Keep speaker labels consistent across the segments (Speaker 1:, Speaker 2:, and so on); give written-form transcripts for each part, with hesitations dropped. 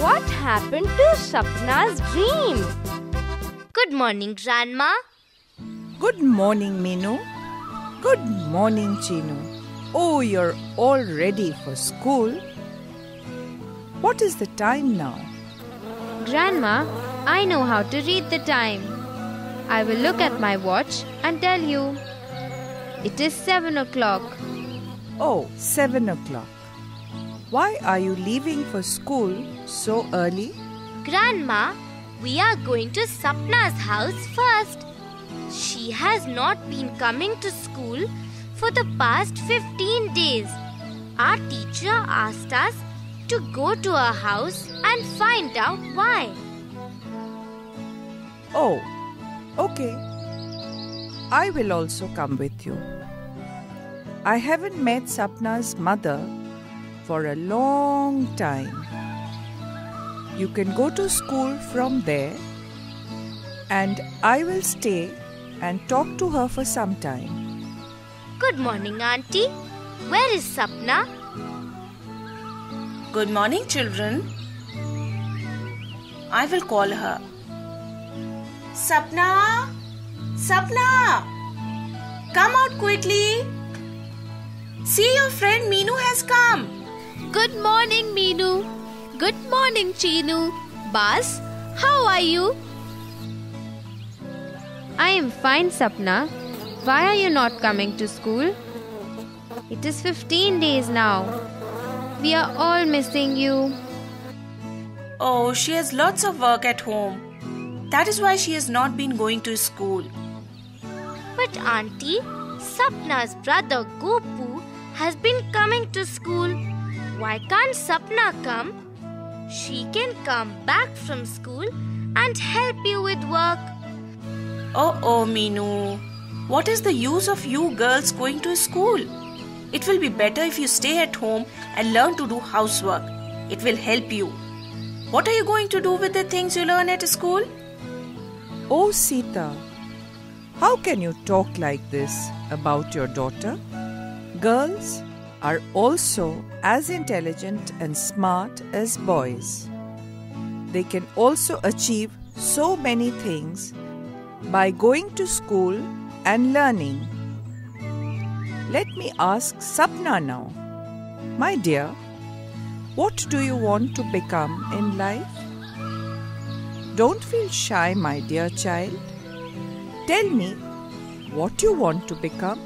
Speaker 1: What happened to Sapna's dream?
Speaker 2: Good morning, Grandma.
Speaker 3: Good morning, Minu. Good morning, Chinu. Oh, you're all ready for school. What is the time now?
Speaker 1: Grandma, I know how to read the time. I will look at my watch and tell you. It is 7 o'clock.
Speaker 3: Oh, 7 o'clock. Why are you leaving for school so early?
Speaker 2: Grandma, we are going to Sapna's house first. She has not been coming to school for the past 15 days. Our teacher asked us to go to her house and find out why.
Speaker 3: Oh, okay. I will also come with you. I haven't met Sapna's mother for a long time. You can go to school from there and I will stay and talk to her for some time.
Speaker 2: Good morning, Auntie. Where is Sapna?
Speaker 4: Good morning, children. I will call her. Sapna! Sapna! Come out quickly. See, your friend Minu has come.
Speaker 5: Good morning, Minu. Good morning, Chinu. Bas, how are you?
Speaker 1: I am fine, Sapna. Why are you not coming to school? It is 15 days now. We are all missing you.
Speaker 4: Oh, she has lots of work at home. That is why she has not been going to school.
Speaker 2: But Auntie, Sapna's brother Gopu has been coming to school. Why can't Sapna come? She can come back from school and help you with work.
Speaker 4: Oh, Minu. What is the use of you girls going to school? It will be better if you stay at home and learn to do housework. It will help you. What are you going to do with the things you learn at school?
Speaker 3: Oh, Sita, how can you talk like this about your daughter? Girls are also as intelligent and smart as boys. They can also achieve so many things by going to school and learning. Let me ask Sapna now. My dear, what do you want to become in life? Don't feel shy, my dear child. Tell me what you want to become.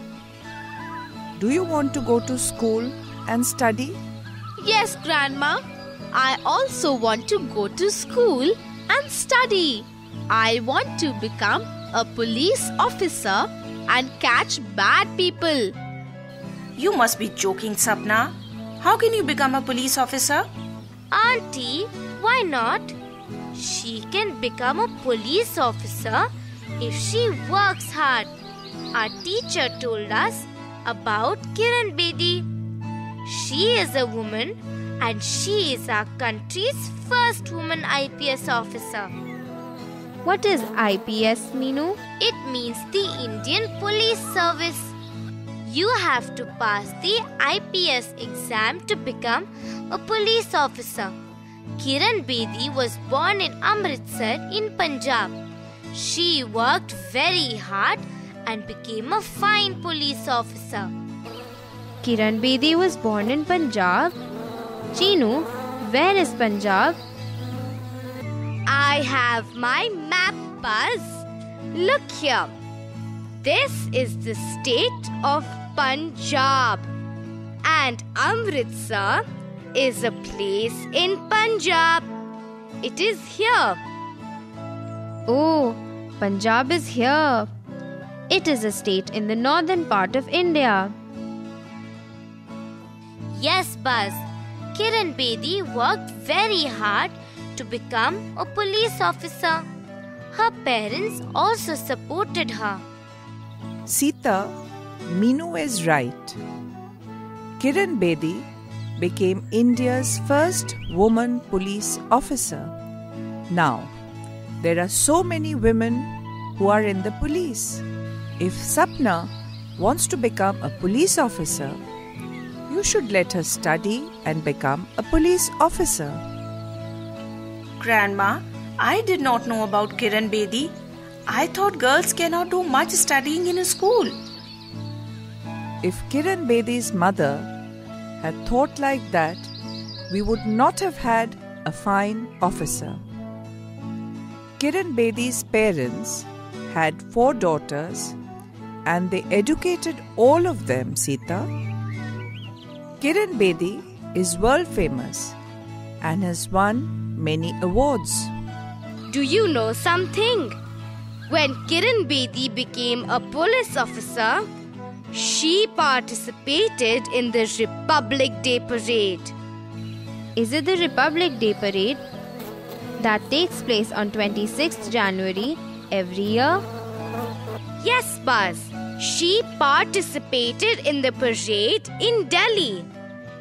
Speaker 3: Do you want to go to school and study?
Speaker 5: Yes, Grandma. I also want to go to school and study. I want to become a police officer and catch bad people.
Speaker 4: You must be joking, Sapna. How can you become a police officer?
Speaker 2: Auntie, why not? She can become a police officer if she works hard. Our teacher told us about Kiran Bedi. She is a woman and she is our country's first woman IPS officer.
Speaker 1: What is IPS, Minu?
Speaker 2: It means the Indian Police Service. You have to pass the IPS exam to become a police officer. Kiran Bedi was born in Amritsar in Punjab. She worked very hard and became a fine police officer.
Speaker 1: Kiran Bedi was born in Punjab. Chinu, where is Punjab?
Speaker 2: I have my map, Buzz. Look here. This is the state of Punjab. And Amritsar is a place in Punjab. It is here.
Speaker 1: Oh, Punjab is here. It is a state in the northern part of India.
Speaker 2: Yes, Buzz. Kiran Bedi worked very hard to become a police officer. Her parents also supported her.
Speaker 3: Sita, Minu is right. Kiran Bedi became India's first woman police officer. Now, there are so many women who are in the police. If Sapna wants to become a police officer, you should let her study and become a police officer.
Speaker 4: Grandma, I did not know about Kiran Bedi. I thought girls cannot do much studying in a school.
Speaker 3: If Kiran Bedi's mother had thought like that, we would not have had a fine officer. Kiran Bedi's parents had 4 daughters and they educated all of them, Sita. Kiran Bedi is world famous and has won many awards.
Speaker 2: Do you know something? When Kiran Bedi became a police officer, she participated in the Republic Day Parade.
Speaker 1: Is it the Republic Day Parade that takes place on 26th January every year?
Speaker 2: Yes, Buzz. She participated in the parade in Delhi.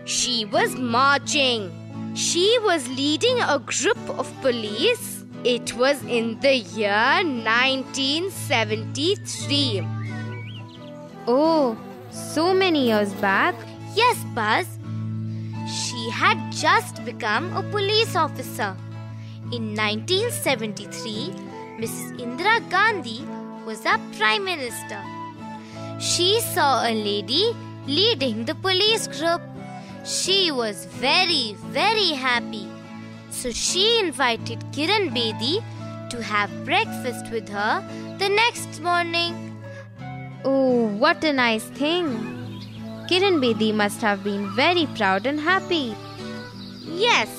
Speaker 2: She was marching. She was leading a group of police. It was in the year 1973.
Speaker 1: Oh, so many years back?
Speaker 2: Yes, Buzz. She had just become a police officer. In 1973, Mrs. Indira Gandhi was our Prime Minister. She saw a lady leading the police group. She was very, very happy. So she invited Kiran Bedi to have breakfast with her the next morning.
Speaker 1: Oh, what a nice thing. Kiran Bedi must have been very proud and happy.
Speaker 2: Yes,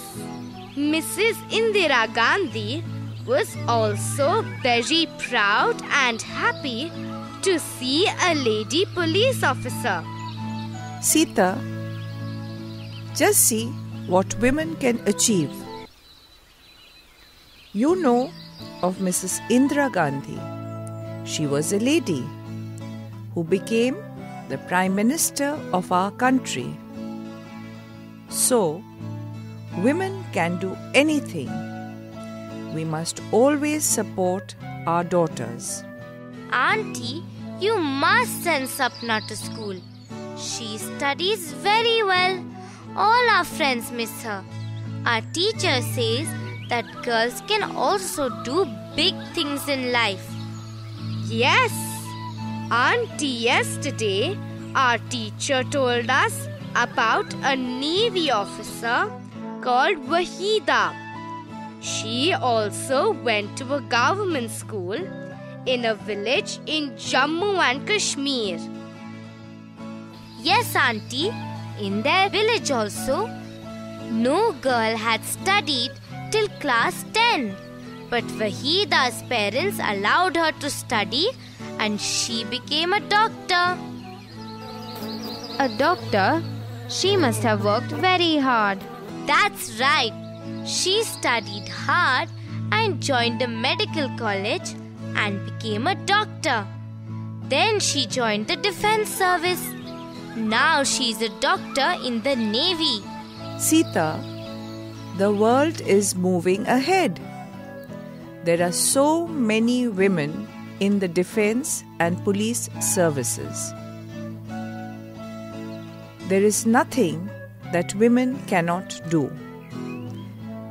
Speaker 2: Mrs. Indira Gandhi was also very proud and happy to see a lady police officer.
Speaker 3: Sita, just see what women can achieve. You know of Mrs. Indira Gandhi. She was a lady who became the Prime Minister of our country. So, women can do anything. We must always support our daughters.
Speaker 2: Auntie, you must send Sapna to school. She studies very well. All our friends miss her. Our teacher says that girls can also do big things in life. Yes, Auntie, yesterday our teacher told us about a Navy officer called Wahida. She also went to a government school in a village in Jammu and Kashmir. Yes, Auntie, in their village also, no girl had studied till class 10. But Wahida's parents allowed her to study and she became a doctor.
Speaker 1: A doctor? She must have worked very hard.
Speaker 2: That's right. She studied hard and joined a medical college and became a doctor. Then she joined the defense service. Now she's a doctor in the Navy.
Speaker 3: Sita, the world is moving ahead. There are so many women in the defense and police services. There is nothing that women cannot do.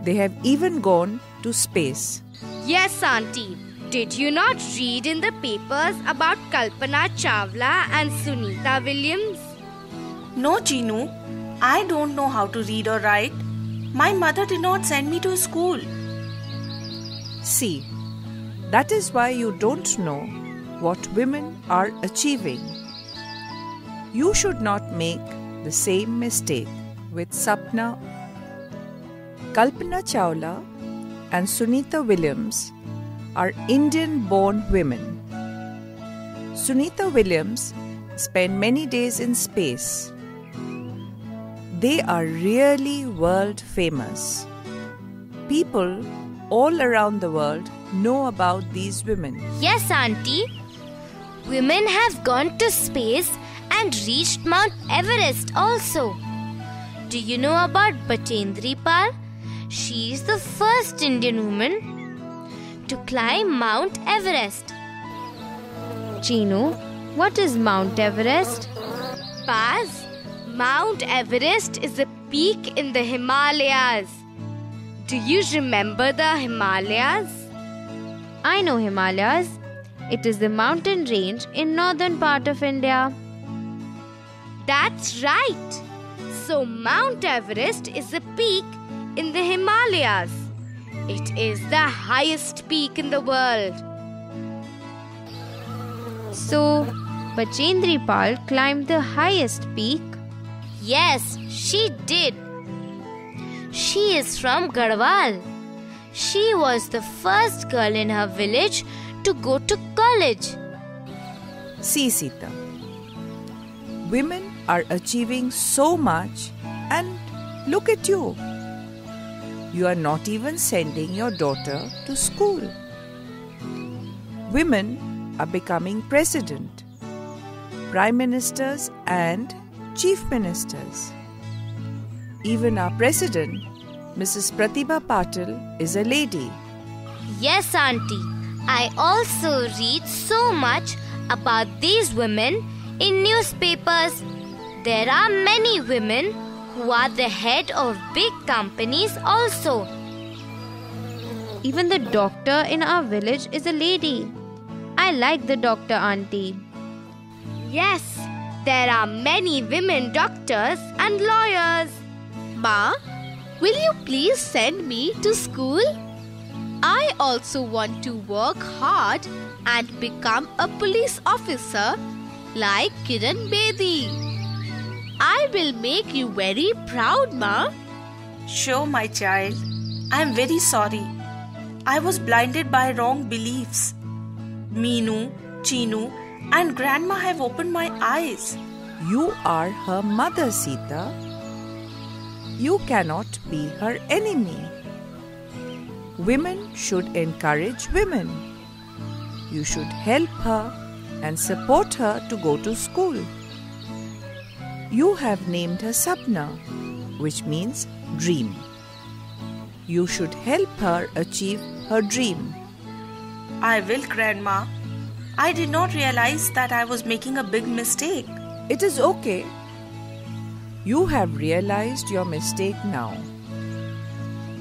Speaker 3: They have even gone to space.
Speaker 2: Yes, Auntie. Did you not read in the papers about Kalpana Chawla and Sunita Williams?
Speaker 4: No, Chinu. I don't know how to read or write. My mother did not send me to school.
Speaker 3: See, that is why you don't know what women are achieving. You should not make the same mistake with Sapna. Kalpana Chawla and Sunita Williams are Indian-born women. Sunita Williams spent many days in space. They are really world famous. People all around the world know about these women.
Speaker 2: Yes, Auntie. Women have gone to space and reached Mount Everest also. Do you know about Bachendri Pal? She is the first Indian woman to climb Mount Everest.
Speaker 1: Chinu, what is Mount Everest?
Speaker 2: Paz, Mount Everest is a peak in the Himalayas. Do you remember the Himalayas?
Speaker 1: I know Himalayas. It is the mountain range in northern part of India.
Speaker 2: That's right. So Mount Everest is a peak in the Himalayas. It is the highest peak in the world.
Speaker 1: So, Bachendri Pal climbed the highest peak?
Speaker 2: Yes, she did. She is from Garhwal. She was the first girl in her village to go to college.
Speaker 3: See, Sita, women are achieving so much, and look at you. You are not even sending your daughter to school. Women are becoming president, prime ministers and chief ministers. Even our president, Mrs. Pratibha Patil, is a lady.
Speaker 2: Yes, Auntie. I also read so much about these women in newspapers. There are many women who are the head of big companies also.
Speaker 1: Even the doctor in our village is a lady. I like the doctor, Auntie.
Speaker 2: Yes, there are many women doctors and lawyers.
Speaker 5: Ma, will you please send me to school? I also want to work hard and become a police officer like Kiran Bedi. I will make you very proud, Ma.
Speaker 4: Sure, my child. I am very sorry. I was blinded by wrong beliefs. Meenu, Chinu and Grandma have opened my eyes.
Speaker 3: You are her mother, Sita. You cannot be her enemy. Women should encourage women. You should help her and support her to go to school. You have named her Sapna, which means dream. You should help her achieve her dream.
Speaker 4: I will, Grandma. I did not realize that I was making a big mistake.
Speaker 3: It is okay. You have realized your mistake now.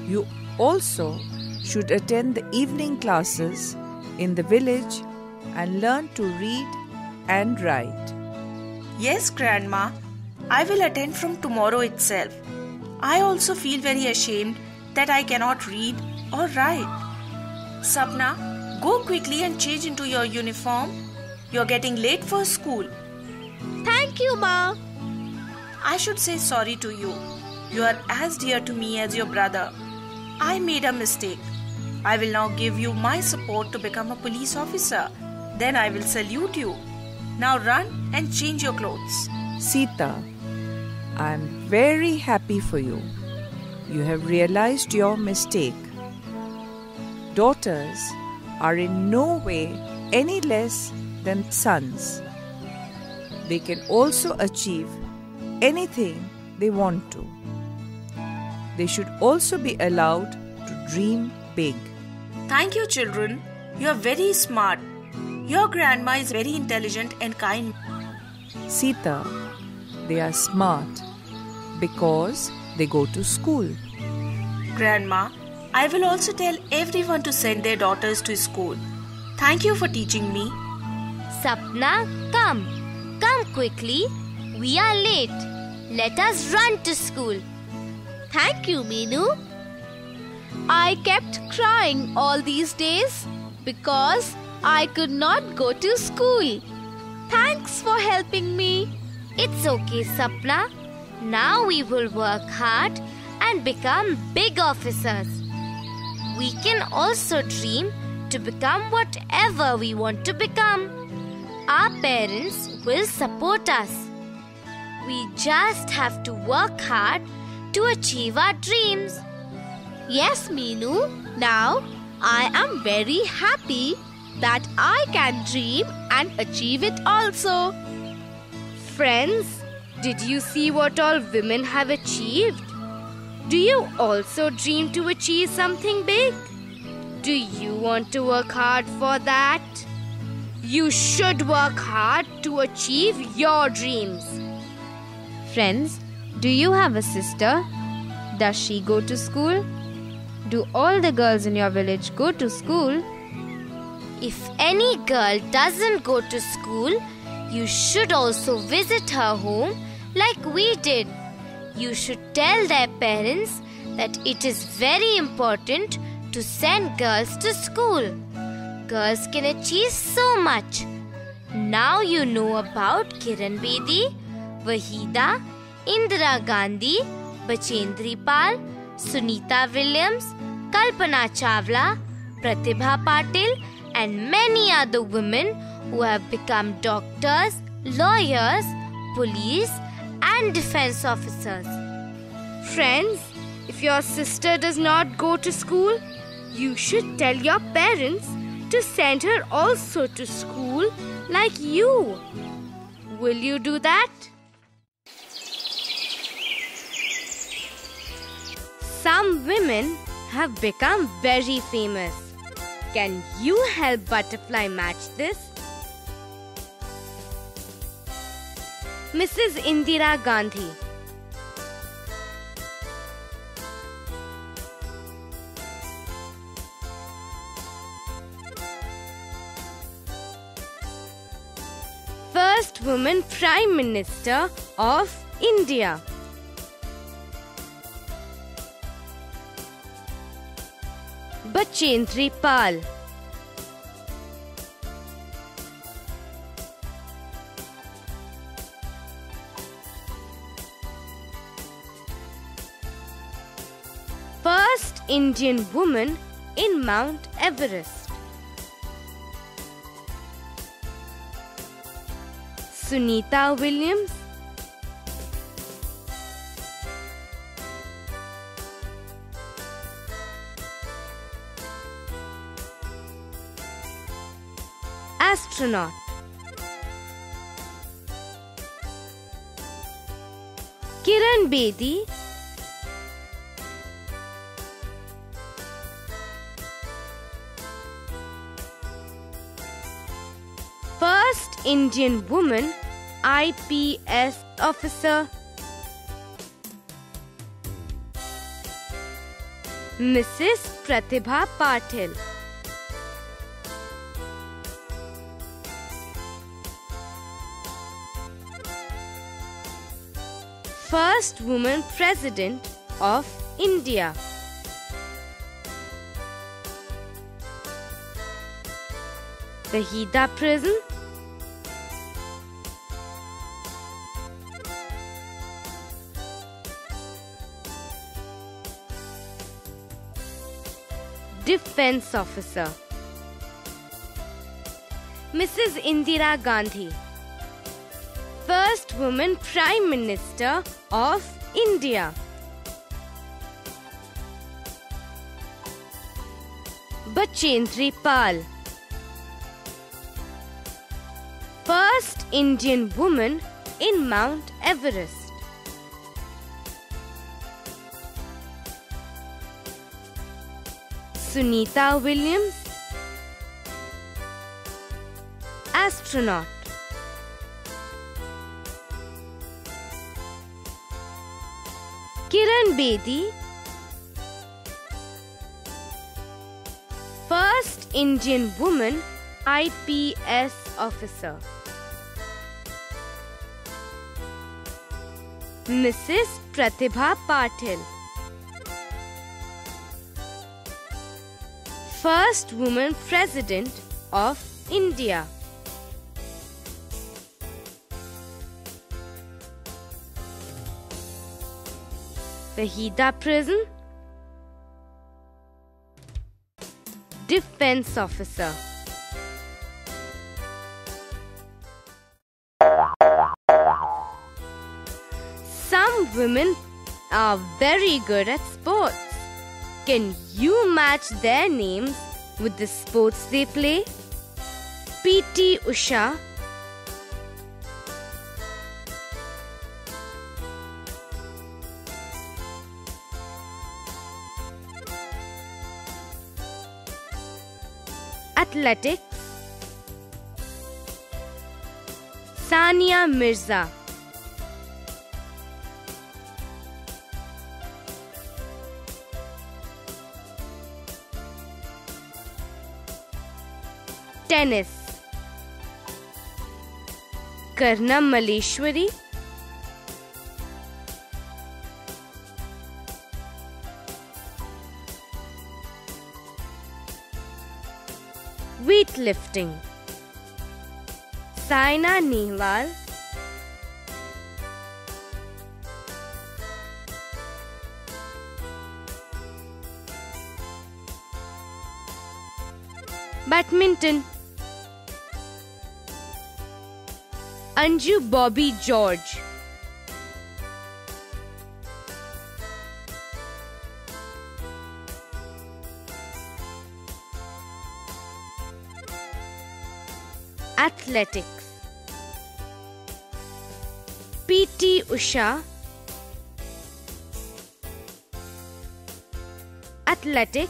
Speaker 3: You also should attend the evening classes in the village and learn to read and write.
Speaker 4: Yes, Grandma. I will attend from tomorrow itself. I also feel very ashamed that I cannot read or write. Sapna, go quickly and change into your uniform. You're getting late for school.
Speaker 5: Thank you, Ma.
Speaker 4: I should say sorry to you. You are as dear to me as your brother. I made a mistake. I will now give you my support to become a police officer. Then I will salute you. Now run and change your clothes.
Speaker 3: Sita, I am very happy for you. You have realized your mistake. Daughters are in no way any less than sons. They can also achieve anything they want to. They should also be allowed to dream big.
Speaker 4: Thank you, children. You are very smart. Your grandma is very intelligent and kind.
Speaker 3: Sita, they are smart because they go to school.
Speaker 4: Grandma, I will also tell everyone to send their daughters to school. Thank you for teaching me.
Speaker 2: Sapna, come. Come quickly. We are late. Let us run to school.
Speaker 5: Thank you, Meenu. I kept crying all these days because I could not go to school. Thanks for helping me.
Speaker 2: It's okay, Sapna. Now we will work hard and become big officers. We can also dream to become whatever we want to become. Our parents will support us. We just have to work hard to achieve our dreams.
Speaker 5: Yes, Meenu. Now I am very happy that I can dream and achieve it also.
Speaker 2: Friends, did you see what all women have achieved? Do you also dream to achieve something big? Do you want to work hard for that? You should work hard to achieve your dreams.
Speaker 1: Friends, do you have a sister? Does she go to school? Do all the girls in your village go to school?
Speaker 2: If any girl doesn't go to school, you should also visit her home like we did. You should tell their parents that it is very important to send girls to school. Girls can achieve so much. Now you know about Kiran Bedi, Wahida, Indira Gandhi, Bachendri Pal, Sunita Williams, Kalpana Chawla, Pratibha Patil, and many other women who have become doctors, lawyers, police, and defense officers.
Speaker 5: Friends, if your sister does not go to school, you should tell your parents to send her also to school like you. Will you do that? Some women have become very famous. Can you help Butterfly match this? Mrs. Indira Gandhi. First woman Prime Minister of India. Bachendri Pal. First Indian woman in Mount Everest. Sunita Williams. Astronaut. Kiran Bedi. First Indian woman IPS officer. Mrs. Pratibha Patil. First woman President of India. Wahida Prison. Defense Officer. Mrs. Indira Gandhi. First woman Prime Minister of India. Bachendri Pal. First Indian woman in Mount Everest. Sunita Williams. Astronaut. Kiran Bedi. First Indian woman IPS officer. Mrs. Pratibha Patil. First woman President of India. Wahida Prison. Defense Officer. Some women are very good at sports. Can you match their names with the sports they play? P.T. Usha, Athletics. Sania Mirza.
Speaker 1: tennis. Karnam Malleshwari, weightlifting. Saina Nehwal, badminton. Anju Bobby George, athletics. PT Usha, athletics.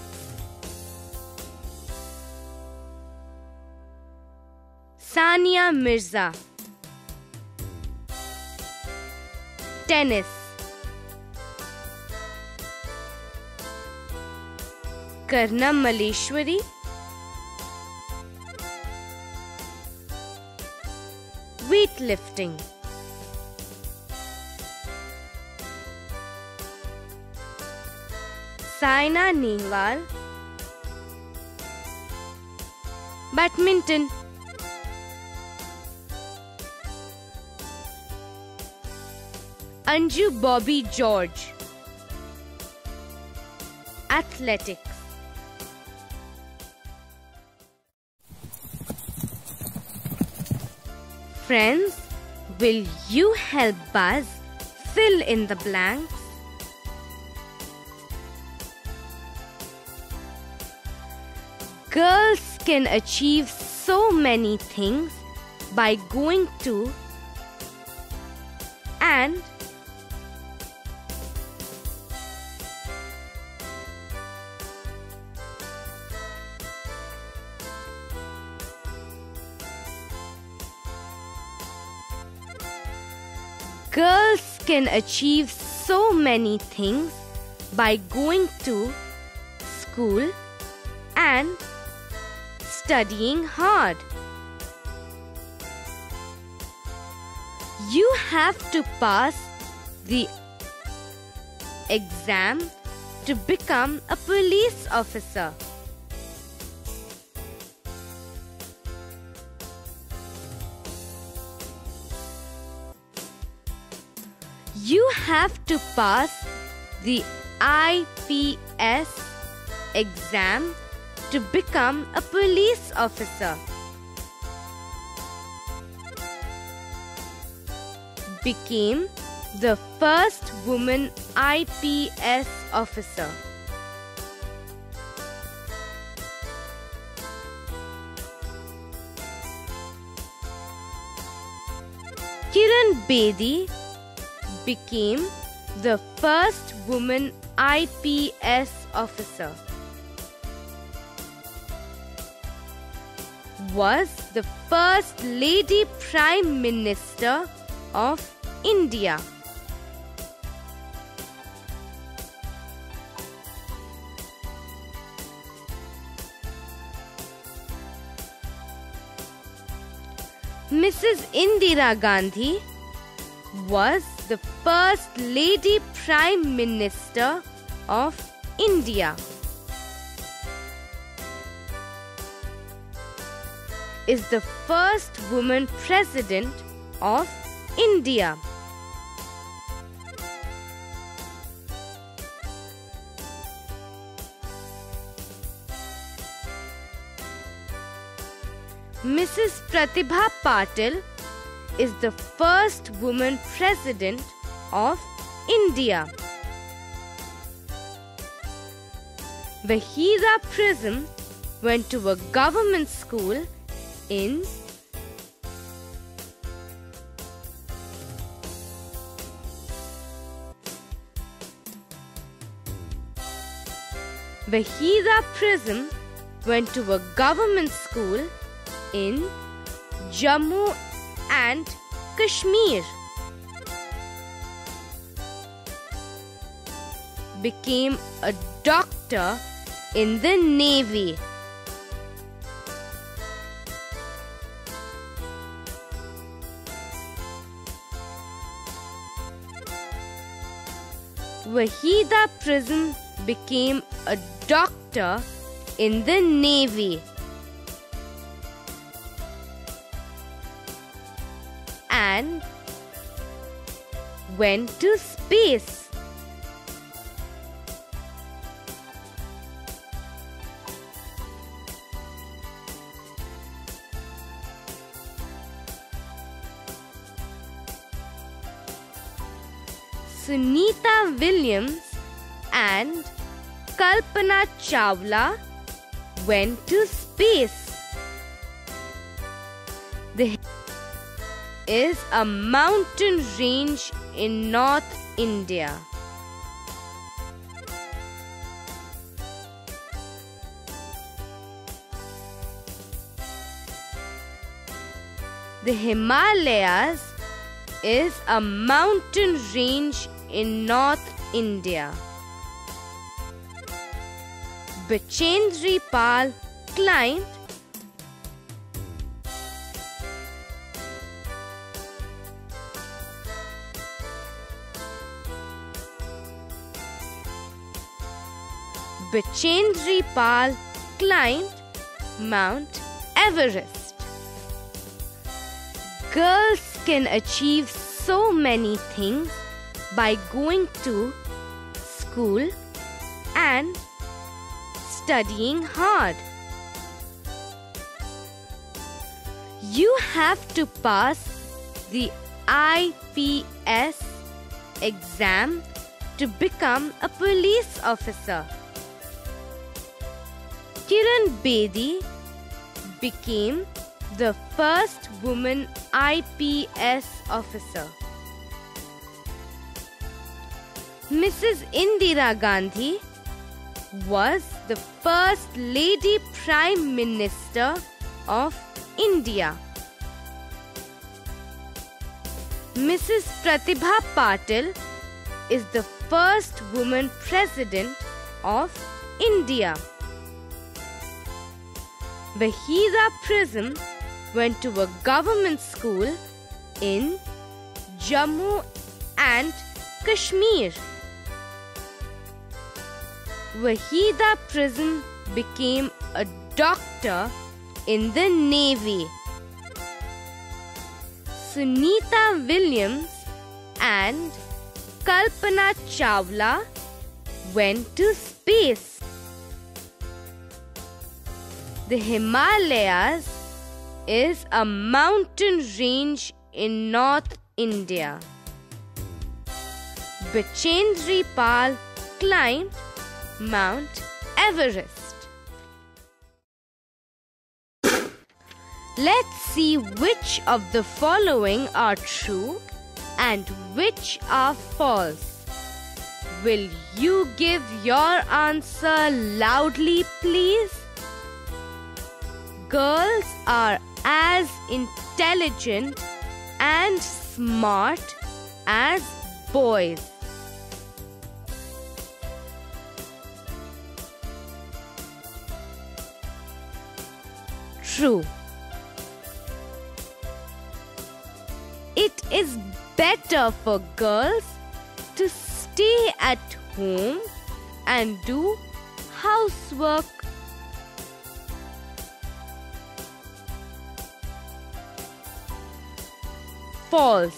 Speaker 1: Sania Mirza, tennis. Karnam Malleshwari, weightlifting. Saina Nehwal, badminton. Anju Bobby George, athletics. Friends, will you help Buzz fill in the blanks? Girls can achieve so many things by going to and girls can achieve so many things by going to school and studying hard. You have to pass the exam to become a police officer. You have to pass the IPS exam to become a police officer. Became the first woman IPS officer. Kiran Bedi became the first woman IPS officer. Was the first lady Prime Minister of India. Mrs. Indira Gandhi was the first lady Prime Minister of India. Is the first woman president of India. Mrs. Pratibha Patil is the first woman president of India. Vahida Prism went to a government school in Vahida Prism went to a government school in Jammu and Kashmir. Became a doctor in the Navy. Wahida Prism became a doctor in the Navy. And went to space. Sunita Williams and Kalpana Chawla went to space. There is a mountain range in North India. The Himalayas is a mountain range in North India. Bachendri Pal climbed Mount Everest. Girls can achieve so many things by going to school and studying hard. You have to pass the IPS exam to become a police officer. Kiran Bedi became the first woman IPS officer. Mrs. Indira Gandhi was the first lady Prime Minister of India. Mrs. Pratibha Patil is the first woman President of India. Wahida Prism went to a government school in Jammu and Kashmir. Wahida Prism became a doctor in the Navy. Sunita Williams and Kalpana Chawla went to space. The Himalayas is a mountain range in North India. Bachendri Pal climbed Mount Everest. Let's see which of the following are true and which are false. Will you give your answer loudly, please? Girls are as intelligent and smart as boys. True. It is better for girls to stay at home and do housework. False.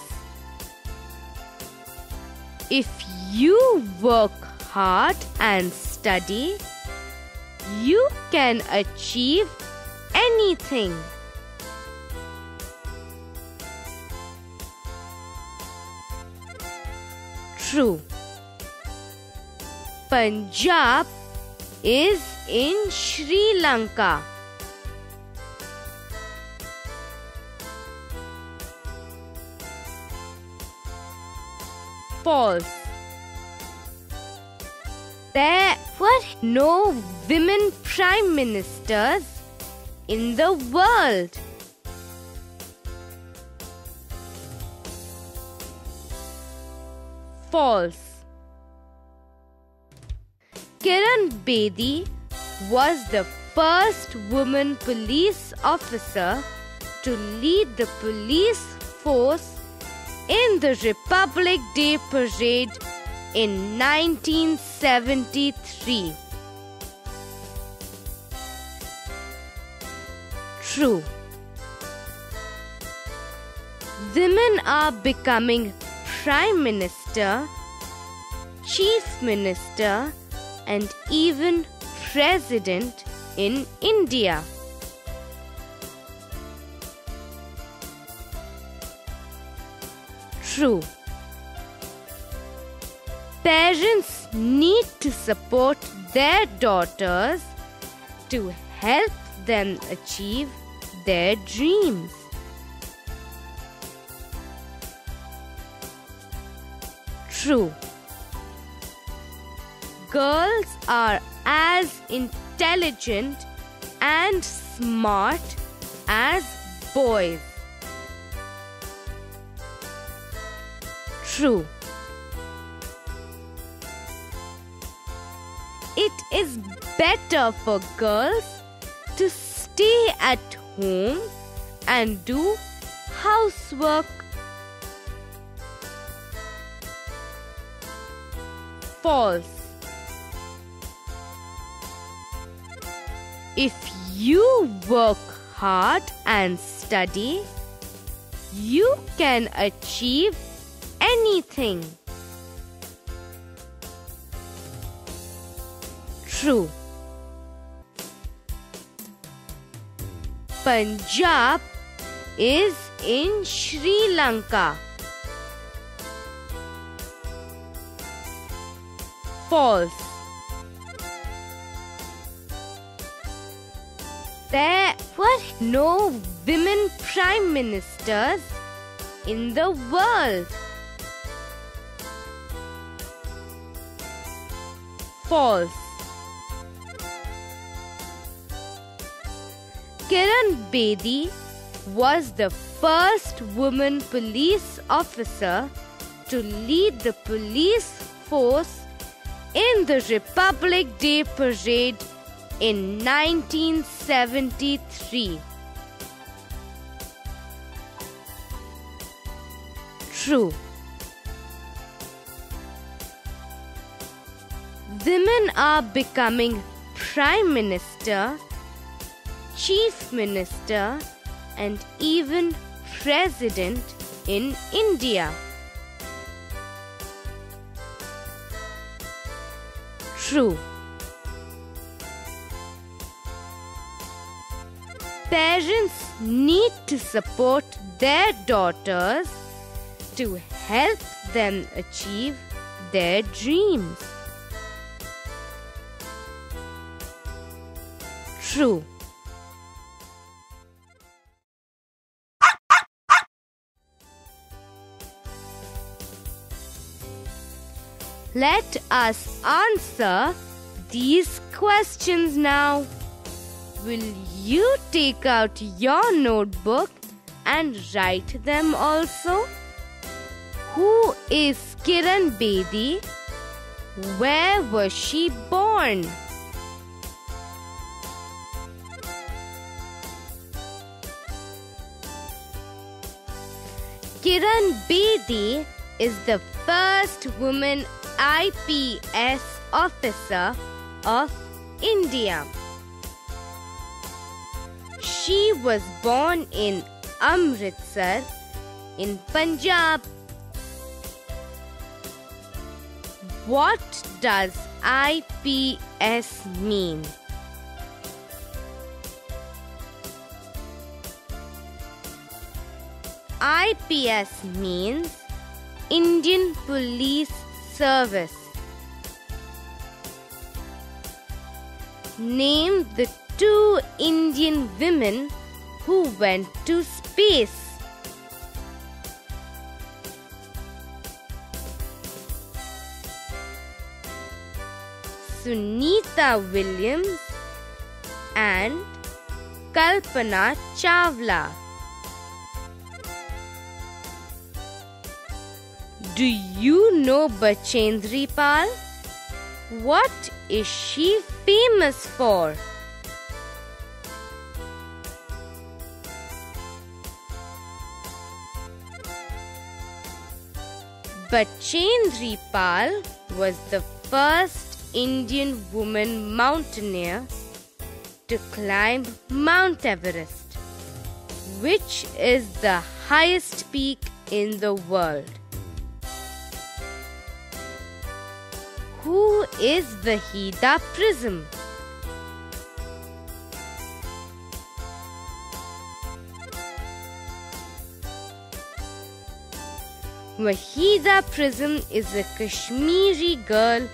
Speaker 1: If you work hard and study, you can achieve anything. True. Punjab is in Sri Lanka. False. There were no women prime ministers in the world. False. Kiran Bedi was the first woman police officer to lead the police force in the Republic Day Parade in 1973. True. Women are becoming Prime Minister, Chief Minister, and even President in India. True. Parents need to support their daughters to help them achieve their dreams. True. Girls are as intelligent and smart as boys. True. It is better for girls to stay at home and do housework. False. If you work hard and study, you can achieve anything. True. Punjab is in Sri Lanka. False. There were no women prime ministers in the world. False. Kiran Bedi was the first woman police officer to lead the police force in the Republic Day Parade in 1973. True. Women are becoming Prime Minister, Chief Minister, and even President in India. True. Parents need to support their daughters to help them achieve their dreams. True. Let us answer these questions now. Will you take out your notebook and write them also? Who is Kiran Bedi? Where was she born? Kiran Bedi is the first woman IPS officer of India. She was born in Amritsar in Punjab. What does IPS mean? IPS means Indian Police Service. Name the 2 Indian women who went to space. Sunita Williams and Kalpana Chawla. Do you know Bachendri Pal? What is she famous for? Bachendri Pal was the first Indian woman mountaineer to climb Mount Everest, which is the highest peak in the world. Who is Vahida Prism? Vahida Prism is a Kashmiri girl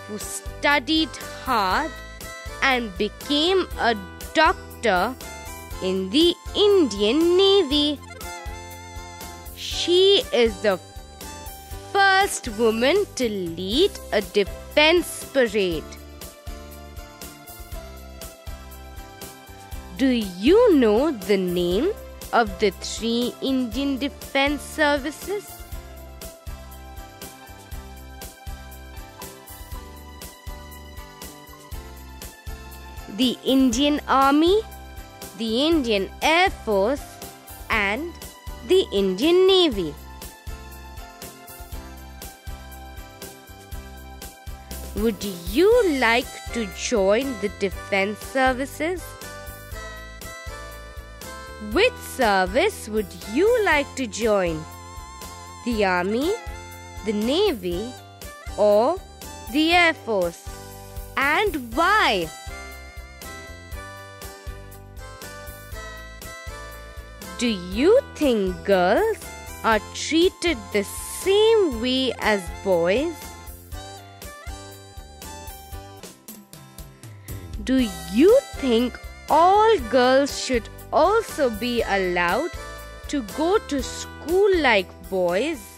Speaker 1: who studied hard and became a doctor in the Indian Navy. She is the first woman to lead a defense parade. Do you know the name of the 3 Indian defense services? The Indian Army, the Indian Air Force, and the Indian Navy. Would you like to join the defense services? Which service would you like to join? The Army, the Navy, or the Air Force? And why? Do you think girls are treated the same way as boys? Do you think all girls should also be allowed to go to school like boys?